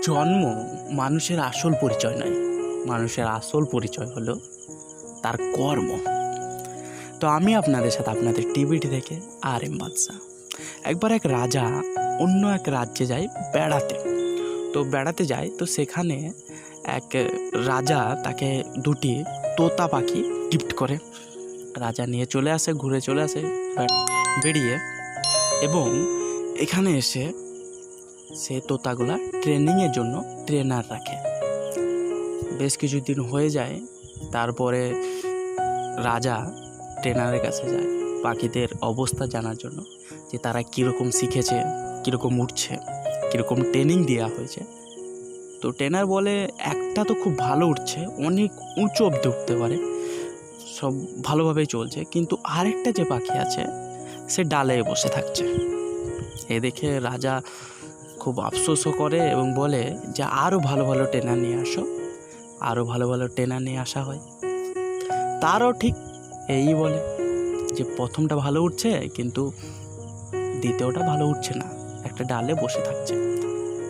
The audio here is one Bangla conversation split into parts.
জন্ম মানুষের আসল পরিচয় নয়, মানুষের আসল পরিচয় হলো তার কর্ম। তো আমি আপনাদের সাথে আপনাদের টিভিটি থেকে RM বাদশা। একবার এক রাজা অন্য এক রাজ্যে যায় বেড়াতে। তো বেড়াতে যায়, তো সেখানে এক রাজা তাকে দুটি তোতা পাখি গিফট করে। রাজা নিয়ে চলে আসে, ঘুরে চলে আসে বেরিয়ে, এবং এখানে এসে সে তোতাগুলা ট্রেনিংয়ের জন্য ট্রেনার রাখে। বেশ কিছুদিন হয়ে যায়, তারপরে রাজা ট্রেনারের কাছে যায় পাখিদের অবস্থা জানার জন্য, যে তারা কীরকম শিখেছে, কীরকম উঠছে, কীরকম ট্রেনিং দেওয়া হয়েছে। তো ট্রেনার বলে একটা তো খুব ভালো উঠছে, অনেক উঁচু অবধি উঠতে পারে, সব ভালোভাবেই চলছে, কিন্তু আরেকটা যে পাখি আছে সে ডালে বসে থাকছে। এ দেখে রাজা খুব আফসোসও করে এবং বলে যে আরও ভালো ভালো ট্রেনার নিয়ে আসো। আরও ভালো ভালো ট্রেনার নিয়ে আসা হয়। তারও ঠিক এই বলে যে প্রথমটা ভালো উঠছে, কিন্তু দ্বিতীয়টা ভালো উঠছে না, একটা ডালে বসে থাকছে।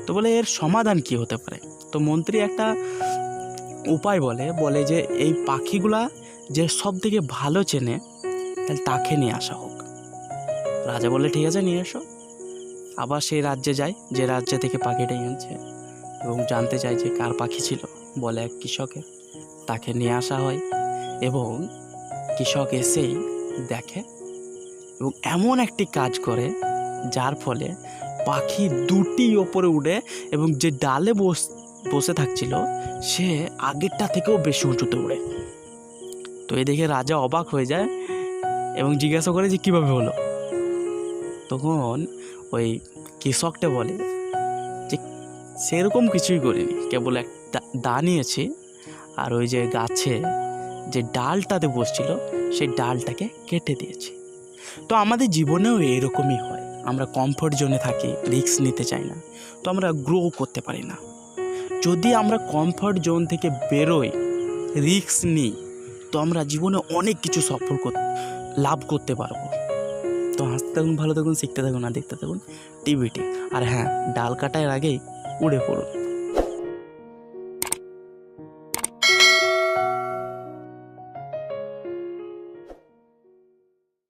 তো বলে এর সমাধান কি হতে পারে? তো মন্ত্রী একটা উপায় বলে যে এই পাখিগুলা যে সব থেকে ভালো চেনে, তাহলে তাকে নিয়ে আসা হোক। রাজা বলে ঠিক আছে, নিয়ে এসো। আবার সেই রাজ্যে যায় যে রাজ্য থেকে পাখিটা এনেছে, এবং জানতে চায় যে কার পাখি ছিল। বলে এক কৃষকের। তাকে নিয়ে আসা হয়, এবং কৃষক এসেই দেখে এবং এমন একটি কাজ করে যার ফলে পাখি দুটি ওপরে উড়ে, এবং যে ডালে বসে থাকছিল সে আগেরটা থেকেও বেশি উঁচুতে উড়ে। তো এই দেখে রাজা অবাক হয়ে যায় এবং জিজ্ঞাসা করে যে কীভাবে হলো। তখন ওই কৃষকটা বলে যে সেরকম কিছুই করিনি, কেবল একটা দা নিয়েছি, আর ওই যে গাছে যে ডালটাতে বসছিল সেই ডালটাকে কেটে দিয়েছি। তো আমাদের জীবনেও এরকমই হয়, আমরা কমফোর্ট জোনে থাকি, রিস্ক নিতে চাই না, তো আমরা গ্রো করতে পারি না। যদি আমরা কমফোর্ট জোন থেকে বেরোই, রিস্ক নিই, তো আমরা জীবনে অনেক কিছু লাভ করতে পারবো। তো হাসতে থাকুন, ভালো থাকুন, শিখতে থাকুন, আর দেখতে থাকুন টিভিটি। আর হ্যাঁ, ডাল কাটার আগেই উড়ে পড়ুন।